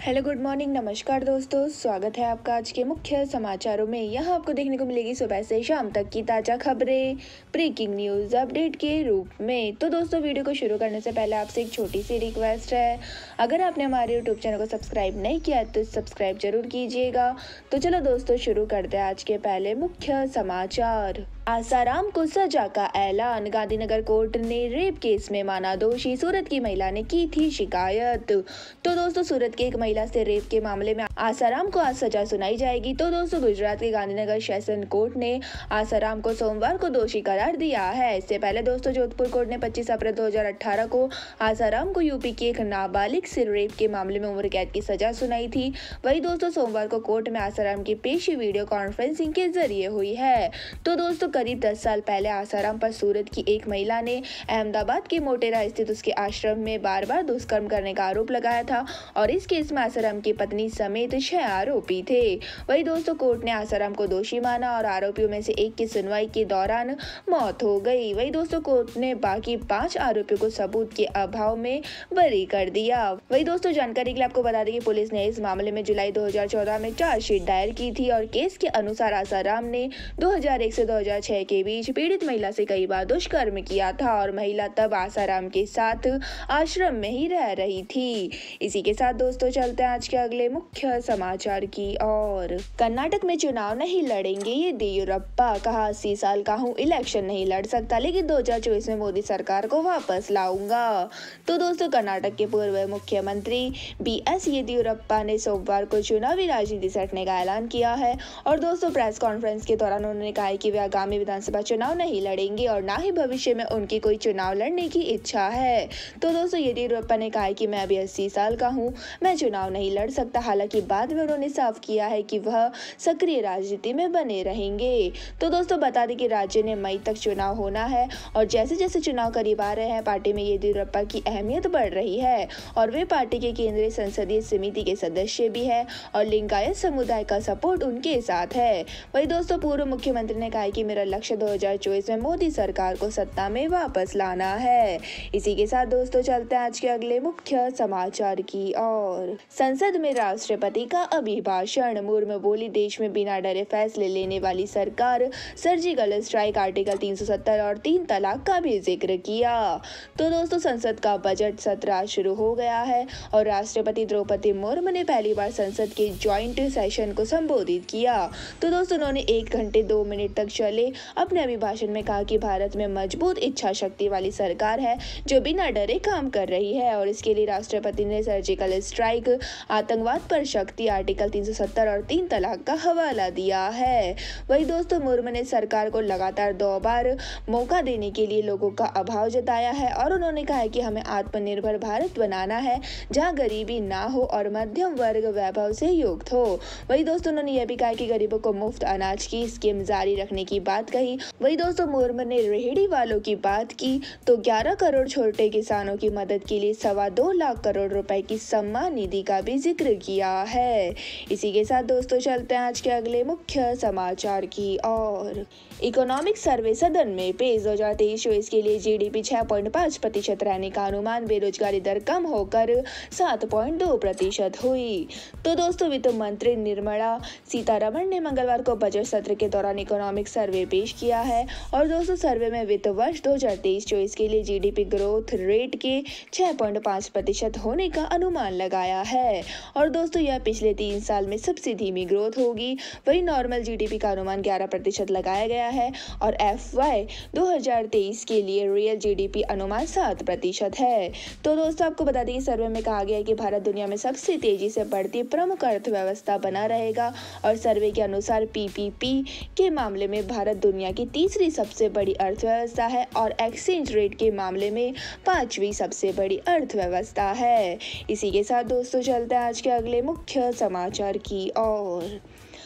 Hello good morning नमस्कार दोस्तों, स्वागत है आपका आज के मुख्य समाचारों में। यहाँ आपको देखने को मिलेगी सुबह से शाम तक की ताज़ा खबरें, ब्रेकिंग न्यूज़ अपडेट के रूप में। तो दोस्तों, वीडियो को शुरू करने से पहले आपसे एक छोटी सी रिक्वेस्ट है, अगर आपने हमारे यूट्यूब चैनल को सब्सक्राइब नहीं किया है तो सब्सक्राइब जरूर कीजिएगा। तो चलो दोस्तों, शुरू करते हैं आज के पहले मुख्य समाचार। आसाराम को सजा का ऐलान, गांधीनगर कोर्ट ने रेप केस में माना दोषी, सूरत की महिला ने की थी शिकायत। तो दोस्तों, सूरत की एक महिला से रेप के मामले में आसाराम को आज सजा सुनाई जाएगी। तो दोस्तों, गुजरात के गांधीनगर सेशन कोर्ट ने आसाराम को सोमवार को दोषी करार दिया है। इससे पहले दोस्तों, जोधपुर कोर्ट ने 25 अप्रैल 2018 को आसाराम को यूपी की एक नाबालिग से रेप के मामले में उम्र कैद की सजा सुनाई थी। वही दोस्तों, सोमवार को कोर्ट में आसाराम की पेशी वीडियो कॉन्फ्रेंसिंग के जरिए हुई है। तो दोस्तों, करीब 10 साल पहले आसाराम पर सूरत की एक महिला ने अहमदाबाद के मोटेरा स्थित उसके आश्रम में बार बार दुष्कर्म करने का आरोप लगाया था और इस केस में आसाराम की पत्नी समेत 6 आरोपी थे। वही दोस्तों, कोर्ट ने आसाराम को दोषी माना और आरोपियों में से एक की सुनवाई के दौरान मौत हो गई। वही दोस्तों, कोर्ट ने बाकी 5 आरोपियों को सबूत के अभाव में बरी कर दिया। वही दोस्तों, जानकारी के लिए आपको बता दें कि पुलिस ने इस मामले में जुलाई 2014 में चार्जशीट दायर की थी और केस के अनुसार आसाराम ने 2001 से 2006 के बीच पीड़ित महिला से कई बार दुष्कर्म किया था और महिला तब आसाराम के साथ आश्रम में ही रह रही थी। इसी के साथ दोस्तों, चलते हैं आज के अगले मुख्य समाचार की ओर। कर्नाटक में चुनाव नहीं लड़ेंगे येदियुरप्पा, कहा 80 साल का हूँ, इलेक्शन नहीं लड़ सकता लेकिन 2024 में मोदी सरकार को वापस लाऊंगा। तो दोस्तों, कर्नाटक के पूर्व मुख्यमंत्री BS येदियुरप्पा ने सोमवार को चुनावी राजनीति से हटने का ऐलान किया है और दोस्तों, प्रेस कॉन्फ्रेंस के दौरान उन्होंने कहा कि वे आगामी विधानसभा चुनाव नहीं लड़ेंगे और ना ही भविष्य में उनकी कोई चुनाव लड़ने की इच्छा है। तो दोस्तों, येदियुरप्पा ने कहा कि मैं अभी 80 साल का हूँ, मैं चुनाव नहीं लड़ सकता। हालांकि बाद में उन्होंने साफ किया है कि वह सक्रिय राजनीति में बने रहेंगे। तो दोस्तों, बता दें कि राज्य में मई तक चुनाव होना है और जैसे जैसे चुनाव करीब आ रहे हैं, पार्टी में येदियुरप्पा की अहमियत बढ़ रही है और वे पार्टी के केंद्रीय संसदीय समिति के सदस्य भी है और लिंगायत समुदाय का सपोर्ट उनके साथ है। वही दोस्तों, पूर्व मुख्यमंत्री ने कहा कि मेरा लक्ष्य 2024 में मोदी सरकार को सत्ता में वापस लाना है। इसी के साथ दोस्तों, चलते हैं आज के अगले मुख्य समाचार की ओर। संसद में राष्ट्रपति का अभिभाषण, मुर्मू बोली देश में बिना डरे फैसले लेने वाली सरकार, सर्जिकल स्ट्राइक, आर्टिकल 370 और 3 तलाक का भी जिक्र किया। तो दोस्तों, संसद का बजट सत्र आज शुरू हो गया है और राष्ट्रपति द्रौपदी मुर्मू ने पहली बार संसद के ज्वाइंट सेशन को संबोधित किया। तो दोस्तों, उन्होंने 1 घंटे 2 मिनट तक चले अपने अभिभाषण में कहा कि भारत में मजबूत इच्छा शक्ति वाली सरकार है जो बिना डरे काम कर रही है और इसके लिए राष्ट्रपति ने सर्जिकल स्ट्राइक, आतंकवाद पर शक्ति, आर्टिकल 370 और 3 तलाक का हवाला दिया है। वही दोस्तों, मुर्मू ने सरकार को लगातार 2 बार मौका देने के लिए लोगों का अभाव जताया है और उन्होंने कहा है कि हमें आत्मनिर्भर भारत बनाना है जहां गरीबी ना हो और मध्यम वर्ग वैभव से युक्त हो। वही दोस्तों, उन्होंने यह भी कहा कि गरीबों को मुफ्त अनाज की स्कीम जारी रखने की बात कही। वही दोस्तों, मुर्मू ने रेहड़ी वालों की बात की तो 11 करोड़ छोटे किसानों की मदद के लिए 2.25 लाख करोड़ रुपए की सम्मान निधि का भी जिक्र किया है। इसी के साथ दोस्तों, चलते हैं आज के अगले मुख्य समाचार की ओर। इकोनॉमिक सर्वे सदन में पेश, 2023-24 के लिए GDP 6.5% रहने का अनुमान, बेरोजगारी दर कम होकर 7.2% हुई। तो दोस्तों, वित्त मंत्री निर्मला सीतारमण ने मंगलवार को बजट सत्र के दौरान इकोनॉमिक सर्वे पेश किया है और दोस्तों, सर्वे में वित्त वर्ष 2023-24 के लिए GDP ग्रोथ रेट के 6.5% होने का अनुमान लगाया है और दोस्तों, यह पिछले 3 साल में सबसे धीमी ग्रोथ होगी। वही नॉर्मल GDP का अनुमान 11% लगाया गया है और FY 2023 के लिए रियल GDP अनुमान 7% है। तो दोस्तों, आपको बता दें कि सर्वे में कहा गया है कि भारत दुनिया में सबसे तेजी से बढ़ती प्रमुख अर्थव्यवस्था बना रहेगा और सर्वे के अनुसार PPP के मामले में भारत दुनिया की तीसरी सबसे बड़ी अर्थव्यवस्था है और एक्सचेंज रेट के मामले में 5वीं सबसे बड़ी अर्थव्यवस्था है। इसी के साथ दोस्तों, चलते हैं आज के अगले मुख्य समाचार की ओर।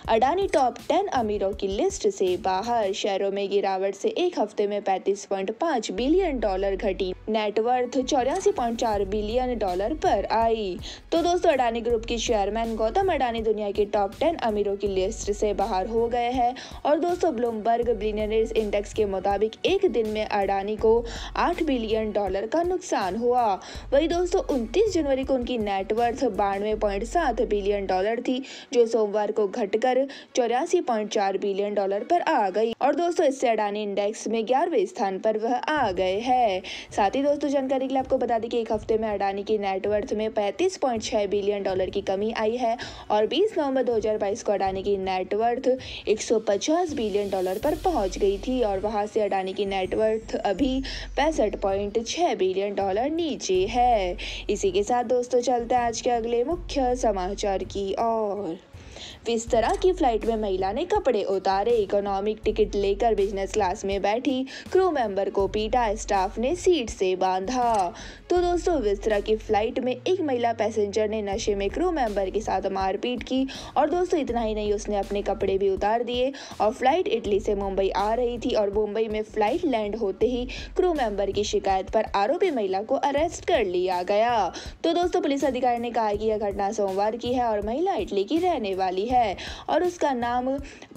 अडानी टॉप 10 अमीरों की लिस्ट से बाहर। शेयरों में गिरावट से एक हफ्ते में 35.5 बिलियन डॉलर घटी। नेटवर्थ 84.4 बिलियन डॉलर पर आई। तो दोस्तों अडानी ग्रुप के चेयरमैन गौतम अडानी दुनिया के टॉप 10 अमीरों की लिस्ट से बाहर हो गए हैं। और दोस्तों ब्लूमबर्ग बिलियनियर्स इंडेक्स के मुताबिक एक दिन में अडानी को 8 बिलियन डॉलर का नुकसान हुआ। वही दोस्तों 29 जनवरी को उनकी नेटवर्थ 92.7 बिलियन डॉलर थी, जो सोमवार को घटकर 84.4 बिलियन डॉलर पर आ गई। और दोस्तों इससे अडानी इंडेक्स में 11वें स्थान पर वह आ गए हैं। साथ ही दोस्तों जानकारी के लिए आपको बता दें कि एक हफ्ते में अडानी की नेटवर्थ में 35.6 बिलियन डॉलर की कमी आई है और 20 नवंबर 2022 को अडानी की नेटवर्थ 150 बिलियन डॉलर पर पहुंच गई थी और वहां से अडानी की नेटवर्थ अभी 65.6 बिलियन डॉलर नीचे है। इसी के साथ दोस्तों चलते हैं आज के अगले मुख्य समाचार की ओर। विस्तारा की फ्लाइट में महिला ने कपड़े उतारे। इकोनॉमिक टिकट लेकर बिजनेस क्लास में बैठी क्रू मेंबर को पीटा, स्टाफ ने सीट से बांधा। तो दोस्तों विस्तारा की फ्लाइट में एक महिला पैसेंजर ने नशे में क्रू मेंबर के साथ मारपीट की और दोस्तों इतना ही नहीं, उसने अपने कपड़े भी उतार दिए। और फ्लाइट इटली से मुंबई आ रही थी और मुंबई में फ्लाइट लैंड होते ही क्रू मेंबर की शिकायत पर आरोपी महिला को अरेस्ट कर लिया गया। तो दोस्तों पुलिस अधिकारी ने कहा कि यह घटना सोमवार की है और महिला इटली की रहने वाली है और उसका नाम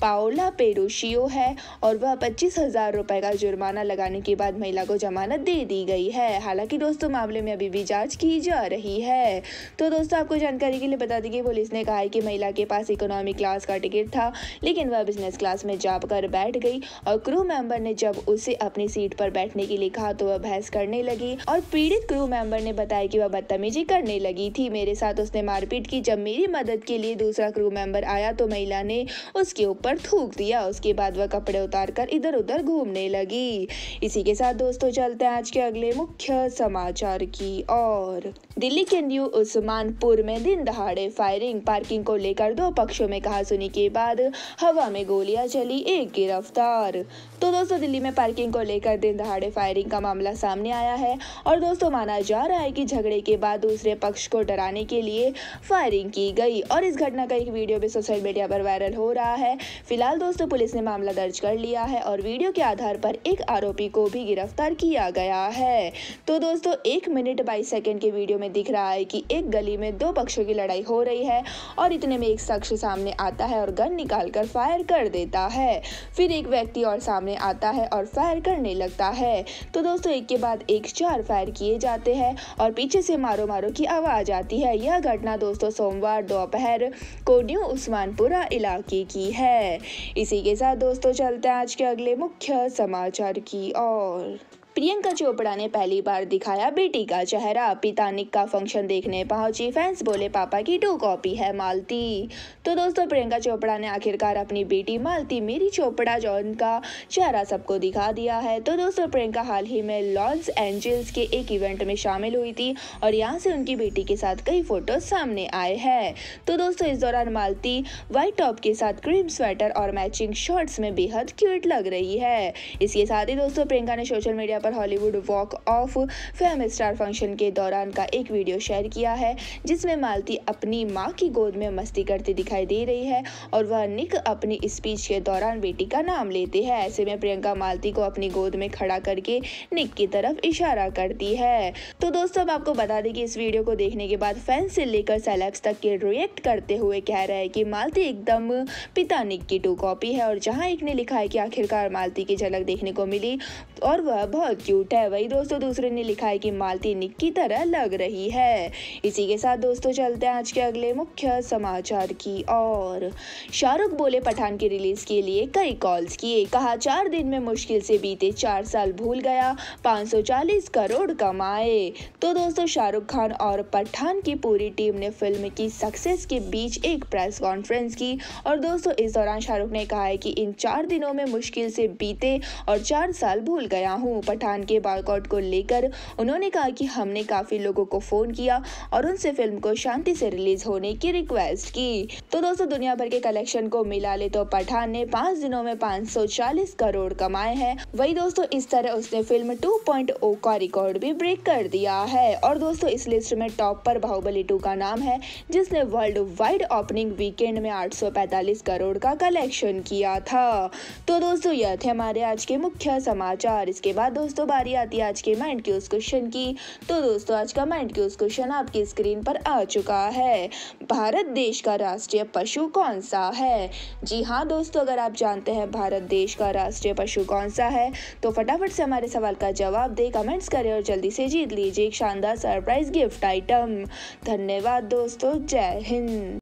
पाओला पेरुशियो है और वह 25,000 रुपए का जुर्माना लगाने के बाद महिला को जमानत दे दी गई है। हालांकि दोस्तों मामले में अभी भी जांच की जा रही है। तो दोस्तों आपको जानकारी के लिए बता दें कि पुलिस ने कहा है कि महिला के पास इकोनॉमी क्लास का टिकट था, लेकिन वह बिजनेस क्लास में जाकर बैठ गई और क्रू मेंबर ने जब उसे अपनी सीट पर बैठने के लिए कहा तो वह बहस करने लगी और पीड़ित क्रू मेंबर ने बताया कि वह बदतमीजी करने लगी थी। मेरे साथ उसने मारपीट की। जब मेरी मदद के लिए दूसरा क्रू मेंबर आया तो महिला ने उसके ऊपर थूक दिया। उसके बाद वह कपड़े उतारकर इधर उधर घूमने लगी। इसी के साथ दोस्तों चलते हैं आज के अगले मुख्य समाचार की ओर। दिल्ली के न्यू उस्मानपुर में दिन दहाड़े फायरिंग। पार्किंग को लेकर दो पक्षों में कहासुनी के बाद हवा में गोलियां चली, एक गिरफ्तार। तो दोस्तों दिल्ली में पार्किंग को लेकर दिन दहाड़े फायरिंग का मामला सामने आया है और दोस्तों माना जा रहा है कि झगड़े के बाद दूसरे पक्ष को डराने के लिए फायरिंग की गई और इस घटना का एक वीडियो भी सोशल मीडिया पर वायरल हो रहा है। फिलहाल दोस्तों पुलिस ने मामला दर्ज कर लिया है और वीडियो के आधार पर एक आरोपी को भी गिरफ्तार किया गया है। तो दोस्तों 1 मिनट 22 सेकंड के वीडियो में दिख रहा है कि एक गली में दो पक्षों की लड़ाई हो रही है और इतने में एक शख्स सामने आता है और गन निकालकर फायर कर देता है। फिर एक व्यक्ति और सामने आता है और फायर करने लगता है। तो दोस्तों एक के बाद एक 4 फायर किए जाते हैं और पीछे से मारो मारो की आवाज आती है। यह घटना दोस्तों सोमवार दोपहर को न्यू उस्मानपुरा इलाके की है। इसी के साथ दोस्तों चलते हैं आज के अगले मुख्य समाचार की ओर। प्रियंका चोपड़ा ने पहली बार दिखाया बेटी का चेहरा। पिता निक का फंक्शन देखने पहुंची, फैंस बोले पापा की 2 कॉपी है मालती। तो दोस्तों प्रियंका चोपड़ा ने आखिरकार अपनी बेटी मालती मेरी चोपड़ा जॉन का चेहरा सबको दिखा दिया है। तो दोस्तों प्रियंका हाल ही में लॉस एंजल्स के एक इवेंट में शामिल हुई थी और यहाँ से उनकी बेटी के साथ कई फोटो सामने आए हैं। तो दोस्तों इस दौरान मालती व्हाइट टॉप के साथ क्रीम स्वेटर और मैचिंग शॉर्ट्स में बेहद क्यूट लग रही है। इसके साथ ही दोस्तों प्रियंका ने सोशल मीडिया पर Hollywood walk of fame star function के दौरान का एक वीडियो शेयर किया है जिसमें मालती अपनी मां की गोद में मस्ती करती दिखाई दे रही है और वह निक अपनी स्पीच के दौरान बेटी का नाम लेते हैं। ऐसे में प्रियंका मालती को अपनी गोद में खड़ा करके निक की तरफ इशारा करती है। तो दोस्तों अब आपको बता दें कि इस वीडियो को देखने के बाद फैंस से लेकर सेलेब्स तक के रिएक्ट करते हुए कह रहे हैं कि मालती एकदम पिता निक की 2 कॉपी है और जहां एक ने लिखा है कि आखिरकार मालती की झलक देखने को मिली और वह बहुत क्यूट है, वही दोस्तों दूसरे ने लिखा है कि मालती निक की तरह लग रही है। इसी के साथ दोस्तों चलते हैं आज के अगले मुख्य समाचार की ओर। शाहरुख बोले पठान की रिलीज के लिए कई कॉल्स किए, कहा 4 दिन में मुश्किल से बीते 4 साल भूल गया, 540 करोड़ कमाए। तो दोस्तों शाहरुख खान और पठान की पूरी टीम ने फिल्म की सक्सेस के बीच एक प्रेस कॉन्फ्रेंस की और दोस्तों इस दौरान शाहरुख ने कहा है कि इन 4 दिनों में मुश्किल से बीते और 4 साल भूल गया हूँ। पठान के बॉयकॉट को लेकर उन्होंने कहा कि हमने काफी लोगों को फोन किया और उनसे फिल्म को शांति से रिलीज होने की रिक्वेस्ट की। तो दोस्तों दुनिया भर के कलेक्शन को मिला ले तो पठान ने 5 दिनों में 540 करोड़ कमाए हैं। वही दोस्तों इस तरह उसने फिल्म 2.0 का रिकॉर्ड भी ब्रेक कर दिया है। और दोस्तों इस लिस्ट में टॉप पर बाहुबली 2 का नाम है, जिसने वर्ल्ड वाइड ओपनिंग वीकेंड में 845 करोड़ का कलेक्शन किया था। तो दोस्तों यह थे हमारे आज के मुख्य समाचार। इसके बाद दोस्तों बारी आती है आज के माइंड क्यूज क्वेश्चन की। तो दोस्तों आज का माइंड क्यूज क्वेश्चन आपकी स्क्रीन पर आ चुका है। भारत देश का राष्ट्रीय पशु कौन सा है? जी हाँ दोस्तों, अगर आप जानते हैं भारत देश का राष्ट्रीय पशु कौन सा है तो फटाफट से हमारे सवाल का जवाब दे, कमेंट्स करें और जल्दी से जीत लीजिए एक शानदार सरप्राइज गिफ्ट आइटम। धन्यवाद दोस्तों, जय हिंद।